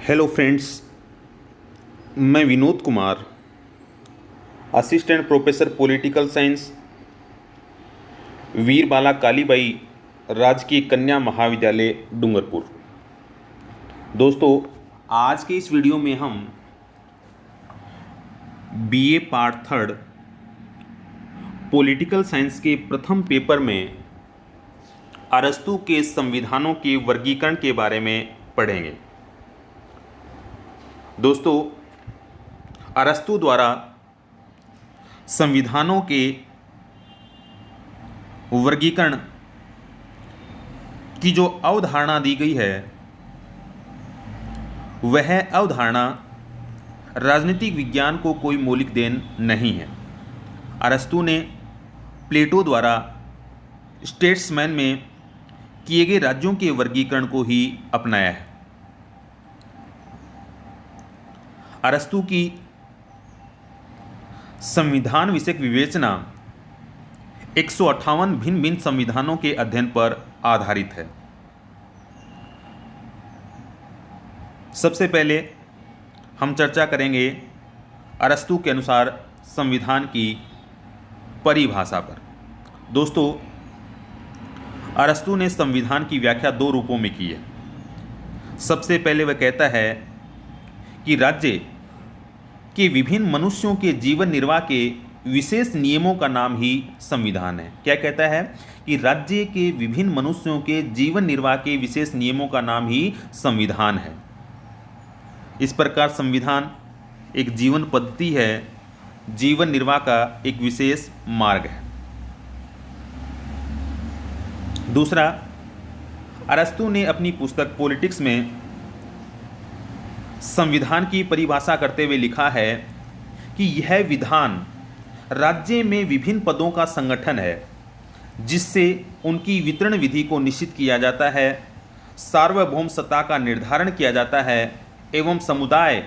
Hello friends, मैं Vinod Kumar, assistant professor political science, Veer Bala Kalibai राजकीय कन्या महाविद्यालय डूंगरपुर। दोस्तों, आज के इस वीडियो में हम BA part third political science के प्रथम पेपर में अरस्तू के संविधानों के वर्गीकरण के बारे में पढ़ेंगे। दोस्तों, अरस्तू द्वारा संविधानों के वर्गीकरण की जो अवधारणा दी गई है, वह अवधारणा राजनीतिक विज्ञान को कोई मौलिक देन नहीं है। अरस्तू ने प्लेटो द्वारा स्टेट्समैन में किए गए राज्यों के वर्गीकरण को ही अपनाया है। अरस्तू की संविधान विषयक विवेचना 158 भिन्न भिन्न संविधानों के अध्ययन पर आधारित है। सबसे पहले हम चर्चा करेंगे अरस्तू के अनुसार संविधान की परिभाषा पर। दोस्तों, अरस्तू ने संविधान की व्याख्या दो रूपों में की है। सबसे पहले वह कहता है कि राज्य के विभिन्न मनुष्यों के जीवन निर्वाह के विशेष नियमों का नाम ही संविधान है। क्या कहता है कि राज्य के विभिन्न मनुष्यों के जीवन निर्वाह के विशेष नियमों का नाम ही संविधान है। इस प्रकार संविधान एक जीवन पद्धति है, जीवन निर्वाह का एक विशेष मार्ग है। दूसरा, अरस्तू ने अपनी पुस्तक पॉलिटिक्स में संविधान की परिभाषा करते हुए लिखा है कि यह विधान राज्य में विभिन्न पदों का संगठन है, जिससे उनकी वितरण विधि को निश्चित किया जाता है, सार्वभौम सत्ता का निर्धारण किया जाता है एवं समुदाय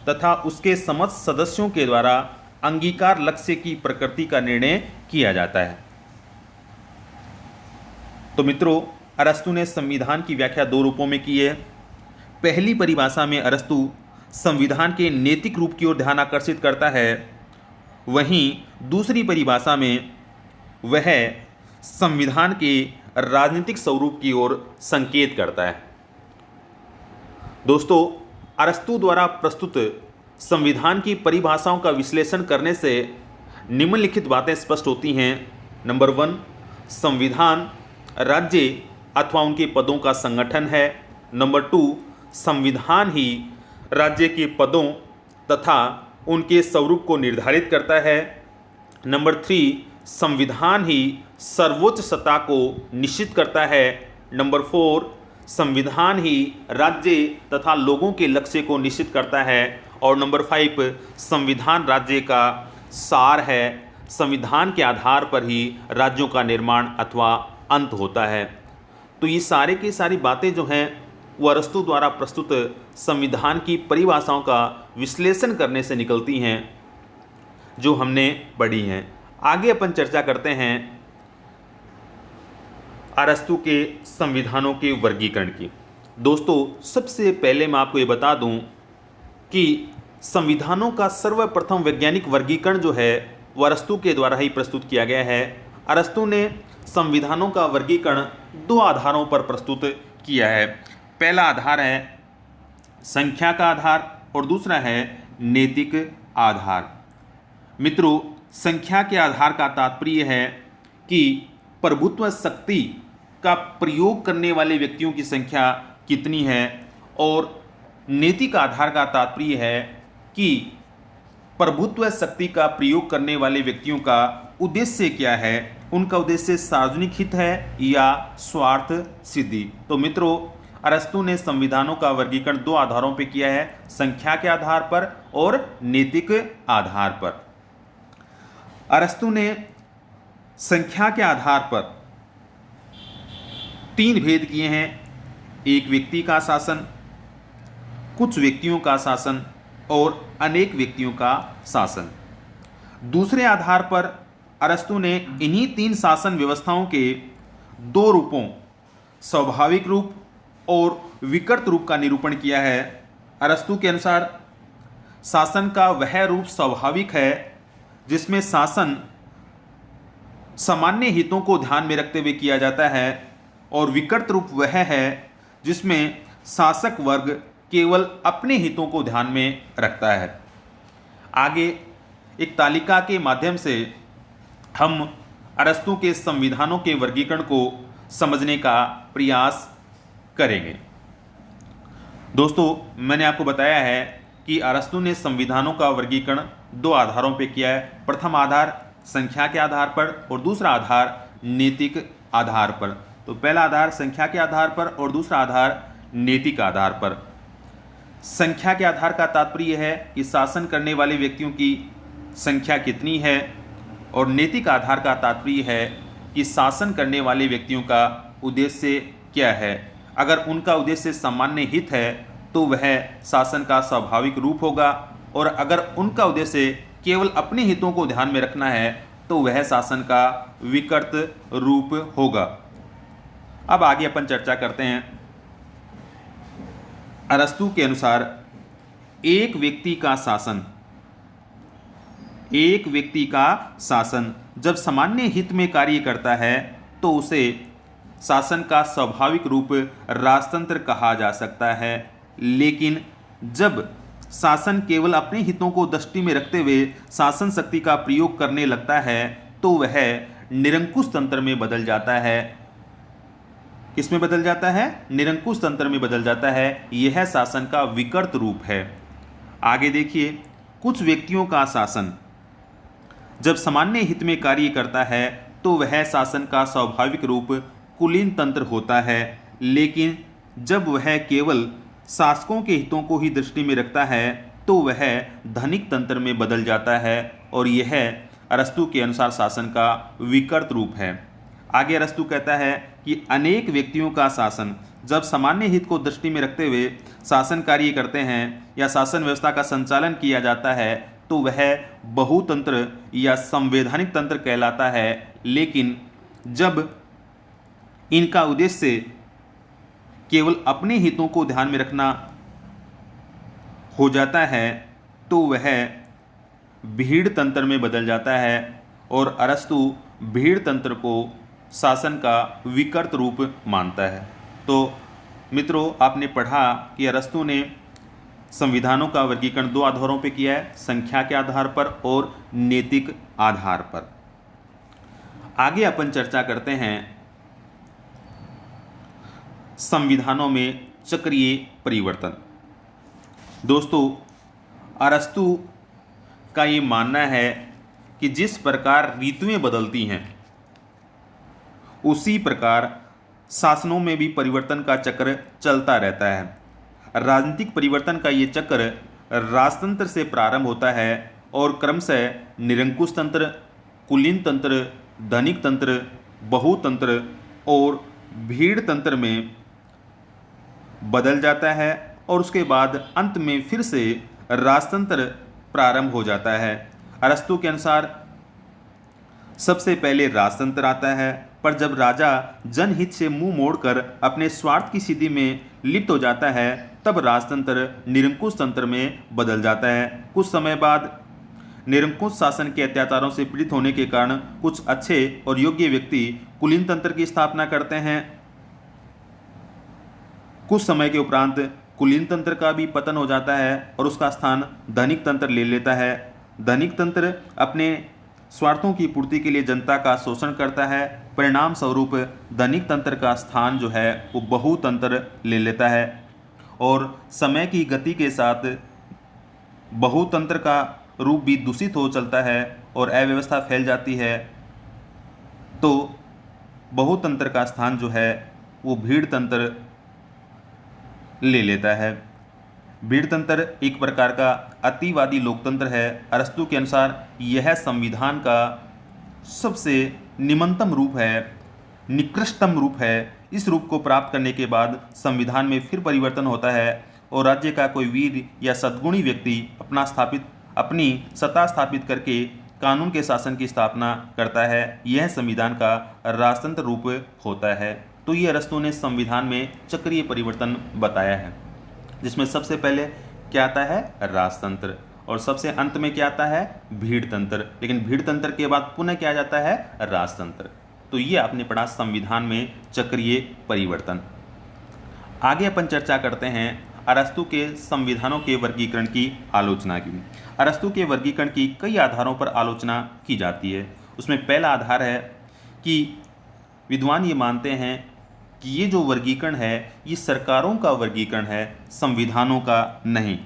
तथा उसके समस्त सदस्यों के द्वारा अंगीकार लक्ष्य की प्रकृति का निर्णय किया जाता है। तो मित्रों, अरस्तू ने संविधान की व्याख्या दो रूपों में की है। पहली परिभाषा में अरस्तू संविधान के नैतिक रूप की ओर ध्यान आकर्षित करता है, वहीं दूसरी परिभाषा में वह संविधान के राजनीतिक स्वरूप की ओर संकेत करता है। दोस्तों, अरस्तू द्वारा प्रस्तुत संविधान की परिभाषाओं का विश्लेषण करने से निम्नलिखित बातें स्पष्ट होती हैं। नंबर 1, संविधान राज्य अथवा उनके पदों का संगठन है। नंबर 2, संविधान ही राज्य के पदों तथा उनके स्वरूप को निर्धारित करता है। नंबर 3, संविधान ही सर्वोच्च सत्ता को निश्चित करता है। नंबर 4, संविधान ही राज्य तथा लोगों के लक्ष्य को निश्चित करता है। और नंबर 5, संविधान राज्य का सार है। संविधान के आधार पर ही राज्यों का निर्माण अथवा अंत होता है। तो ये सारे की सारी बातें जो हैं वो अरस्तू द्वारा प्रस्तुत संविधान की परिभाषाओं का विश्लेषण करने से निकलती हैं, जो हमने पढ़ी हैं। आगे अपन चर्चा करते हैं अरस्तू के संविधानों के वर्गीकरण की। दोस्तों, सबसे पहले मैं आपको ये बता दूं कि संविधानों का सर्वप्रथम वैज्ञानिक वर्गीकरण जो है वो अरस्तू के द्वारा ही प्रस्तुत किया गया है। अरस्तू ने संविधानों का वर्गीकरण दो आधारों पर प्रस्तुत किया है। पहला आधार है संख्या का आधार और दूसरा है नैतिक आधार। मित्रों, संख्या के आधार का तात्पर्य है कि प्रभुत्व शक्ति का प्रयोग करने वाले व्यक्तियों की संख्या कितनी है, और नैतिक आधार का तात्पर्य है कि प्रभुत्व शक्ति का प्रयोग करने वाले व्यक्तियों का उद्देश्य क्या है, उनका उद्देश्य सार्वजनिक हित है या स्वार्थ सिद्धि। तो मित्रों, अरस्तू ने संविधानों का वर्गीकरण दो आधारों पर किया है, संख्या के आधार पर और नैतिक आधार पर। अरस्तू ने संख्या के आधार पर 3 भेद किए हैं: एक व्यक्ति का शासन, कुछ व्यक्तियों का शासन और अनेक व्यक्तियों का शासन। दूसरे आधार पर अरस्तू ने इन्हीं 3 शासन व्यवस्थाओं के दो रूपों, स्वाभाविक रूप और विकृत रूप का निरूपण किया है। अरस्तु के अनुसार शासन का वह रूप स्वाभाविक है जिसमें शासन सामान्य हितों को ध्यान में रखते हुए किया जाता है, और विकृत रूप वह है जिसमें शासक वर्ग केवल अपने हितों को ध्यान में रखता है। आगे एक तालिका के माध्यम से हम अरस्तु के संविधानों के वर्गीकरण को समझने का प्रयास करेंगे। दोस्तों, मैंने आपको बताया है कि अरस्तु ने संविधानों का वर्गीकरण दो आधारों पर किया है। प्रथम आधार संख्या के आधार पर और दूसरा आधार नैतिक आधार पर। तो पहला आधार संख्या के आधार पर और दूसरा आधार नैतिक आधार पर। संख्या के आधार का तात्पर्य है कि शासन करने वाले व्यक्तियों की संख्या कितनी है, और नैतिक आधार का तात्पर्य है कि शासन करने वाले व्यक्तियों का उद्देश्य क्या है। अगर उनका उद्देश्य सामान्य हित है तो वह शासन का स्वाभाविक रूप होगा, और अगर उनका उद्देश्य केवल अपने हितों को ध्यान में रखना है तो वह शासन का विकृत रूप होगा। अब आगे अपन चर्चा करते हैं। अरस्तु के अनुसार एक व्यक्ति का शासन जब सामान्य हित में कार्य करता है तो उसे शासन का स्वाभाविक रूप राजतंत्र कहा जा सकता है। लेकिन जब शासन केवल अपने हितों को दृष्टि में रखते हुए शासन शक्ति का प्रयोग करने लगता है तो वह निरंकुश तंत्र में बदल जाता है। किसमें बदल जाता है? निरंकुश तंत्र में बदल जाता है। यह शासन का विकृत रूप है। आगे देखिए, कुछ व्यक्तियों का शासन जब सामान्य हित में कार्य करता है तो वह शासन का स्वाभाविक रूप कुलीन तंत्र होता है। लेकिन जब वह केवल शासकों के हितों को ही दृष्टि में रखता है तो वह धनिक तंत्र में बदल जाता है, और यह अरस्तु के अनुसार शासन का विकृत रूप है। आगे अरस्तु कहता है कि अनेक व्यक्तियों का शासन जब सामान्य हित को दृष्टि में रखते हुए शासन कार्य करते हैं या शासन व्यवस्था का संचालन किया जाता है तो वह बहुतंत्र या संवैधानिक तंत्र कहलाता है। लेकिन जब इनका उद्देश्य केवल अपने हितों को ध्यान में रखना हो जाता है तो वह भीड़ तंत्र में बदल जाता है, और अरस्तु भीड़ तंत्र को शासन का विकृत रूप मानता है। तो मित्रों, आपने पढ़ा कि अरस्तु ने संविधानों का वर्गीकरण दो आधारों पर किया है, संख्या के आधार पर और नैतिक आधार पर। आगे अपन चर्चा करते हैं संविधानों में चक्रीय परिवर्तन। दोस्तों, अरस्तु का ये मानना है कि जिस प्रकार ऋतुएं बदलती हैं उसी प्रकार शासनों में भी परिवर्तन का चक्र चलता रहता है। राजनीतिक परिवर्तन का ये चक्र राजतंत्र से प्रारंभ होता है और क्रमशः निरंकुश तंत्र, कुलीन तंत्र, धनिक तंत्र, बहुतंत्र और भीड़ तंत्र में बदल जाता है, और उसके बाद अंत में फिर से राजतंत्र प्रारंभ हो जाता है। अरस्तु के अनुसार सबसे पहले राजतंत्र आता है, पर जब राजा जनहित से मुंह मोड़कर अपने स्वार्थ की सिद्धि में लिप्त हो जाता है तब राजतंत्र निरंकुश तंत्र में बदल जाता है। कुछ समय बाद निरंकुश शासन के अत्याचारों से पीड़ित होने के कारण कुछ अच्छे और योग्य व्यक्ति कुलीन तंत्र की स्थापना करते हैं। कुछ समय के उपरांत कुलीन तंत्र का भी पतन हो जाता है और उसका स्थान धनिक तंत्र ले लेता है। धनिक तंत्र अपने स्वार्थों की पूर्ति के लिए जनता का शोषण करता है। परिणाम स्वरूप धनिक तंत्र का स्थान जो है वो बहुतंत्र ले लेता है, और समय की गति के साथ बहुतंत्र का रूप भी दूषित हो चलता है और अव्यवस्था फैल जाती है। तो बहुतंत्र का स्थान जो है वो भीड़ तंत्र ले लेता है। भीड़ तंत्र एक प्रकार का अतिवादी लोकतंत्र है। अरस्तु के अनुसार यह संविधान का सबसे निम्नतम रूप है, निकृष्टतम रूप है। इस रूप को प्राप्त करने के बाद संविधान में फिर परिवर्तन होता है और राज्य का कोई वीर या सद्गुणी व्यक्ति अपनी सत्ता स्थापित करके कानून के शासन की स्थापना करता है। यह संविधान का राजतंत्र रूप होता है। तो ये अरस्तु ने संविधान में चक्रीय परिवर्तन बताया है, जिसमें सबसे पहले क्या आता है? राजतंत्र। और सबसे अंत में क्या आता है? भीड़ तंत्र। लेकिन भीड़ तंत्र के बाद पुनः क्या आ जाता है? राजतंत्र। तो ये आपने पढ़ा संविधान में चक्रीय परिवर्तन। आगे अपन चर्चा करते हैं अरस्तु के संविधानों के वर्गीकरण की आलोचना की। अरस्तु के वर्गीकरण की कई आधारों पर आलोचना की जाती है। उसमें पहला आधार है कि विद्वान ये मानते हैं कि ये जो वर्गीकरण है ये सरकारों का वर्गीकरण है, संविधानों का नहीं।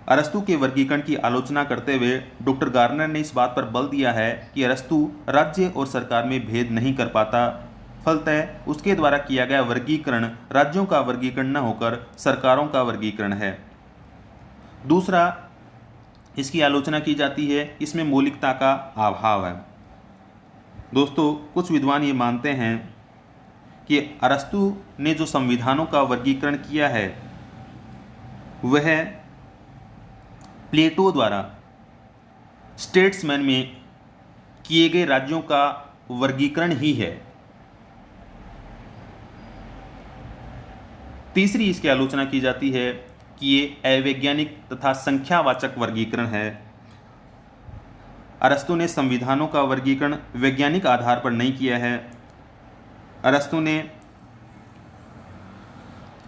अरस्तु के वर्गीकरण की आलोचना करते हुए डॉक्टर गार्नर ने इस बात पर बल दिया है कि अरस्तु राज्य और सरकार में भेद नहीं कर पाता, फलतः उसके द्वारा किया गया वर्गीकरण राज्यों का वर्गीकरण न होकर सरकारों का वर्गीकरण है। दूसरा, इसकी आलोचना की जाती है इसमें मौलिकता का अभाव है। दोस्तों, कुछ विद्वान ये मानते हैं कि अरस्तु ने जो संविधानों का वर्गीकरण किया है वह प्लेटो द्वारा स्टेट्समैन में किए गए राज्यों का वर्गीकरण ही है। तीसरी इसकी आलोचना की जाती है कि ये अवैज्ञानिक तथा संख्यावाचक वर्गीकरण है। अरस्तु ने संविधानों का वर्गीकरण वैज्ञानिक आधार पर नहीं किया है। अरस्तु ने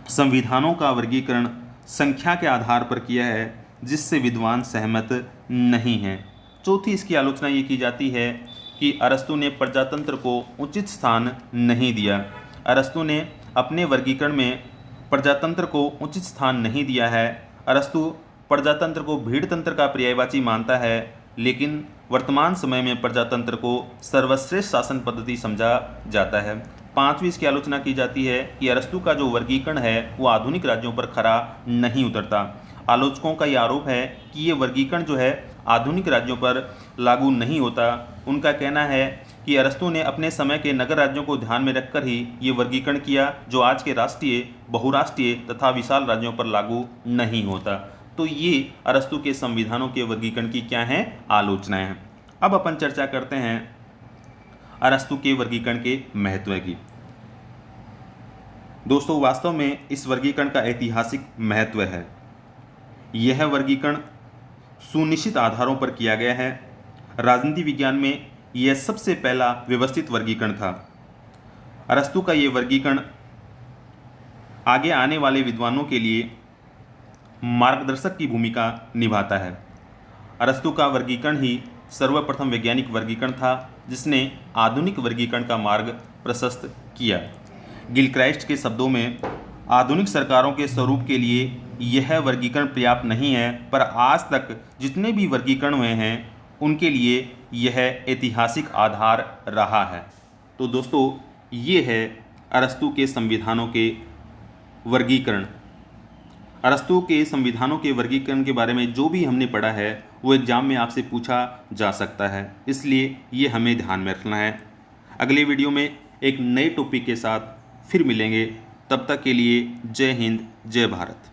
संविधानों का वर्गीकरण संख्या के आधार पर किया है, जिससे विद्वान सहमत नहीं हैं। चौथी इसकी आलोचना ये की जाती है कि अरस्तु ने प्रजातंत्र को उचित स्थान नहीं दिया। अरस्तु ने अपने वर्गीकरण में प्रजातंत्र को उचित स्थान नहीं दिया है। अरस्तु प्रजातंत्र को भीड़ तंत्र का पर्यायवाची मानता है, लेकिन वर्तमान समय में प्रजातंत्र को सर्वश्रेष्ठ शासन पद्धति समझा जाता है। पांचवी इसकी आलोचना की जाती है कि अरस्तु का जो वर्गीकरण है वो आधुनिक राज्यों पर खरा नहीं उतरता। आलोचकों का यह आरोप है कि ये वर्गीकरण जो है आधुनिक राज्यों पर लागू नहीं होता। उनका कहना है कि अरस्तु ने अपने समय के नगर राज्यों को ध्यान में रखकर ही ये वर्गीकरण किया, जो आज के राष्ट्रीय, बहुराष्ट्रीय तथा विशाल राज्यों पर लागू नहीं होता। तो ये अरस्तु के संविधानों के वर्गीकरण की क्या हैं? आलोचनाएं हैं। अब अपन चर्चा करते हैं अरस्तु के वर्गीकरण के महत्व की। दोस्तों, वास्तव में इस वर्गीकरण का ऐतिहासिक महत्व है। यह वर्गीकरण सुनिश्चित आधारों पर किया गया है। राजनीति विज्ञान में यह सबसे पहला व्यवस्थित वर्गीकरण था। अरस्तु का यह वर्गीकरण आगे आने वाले विद्वानों के लिए मार्गदर्शक की भूमिका निभाता है। अरस्तु का वर्गीकरण ही सर्वप्रथम वैज्ञानिक वर्गीकरण था जिसने आधुनिक वर्गीकरण का मार्ग प्रशस्त किया। गिलक्राइस्ट के शब्दों में, आधुनिक सरकारों के स्वरूप के लिए यह वर्गीकरण पर्याप्त नहीं है, पर आज तक जितने भी वर्गीकरण हुए हैं उनके लिए यह ऐतिहासिक आधार रहा है। तो दोस्तों, ये है अरस्तु के संविधानों के वर्गीकरण। अरस्तु के संविधानों के वर्गीकरण के बारे में जो भी हमने पढ़ा है वो एग्जाम में आपसे पूछा जा सकता है, इसलिए ये हमें ध्यान में रखना है। अगले वीडियो में एक नए टॉपिक के साथ फिर मिलेंगे। तब तक के लिए जय हिंद, जय भारत।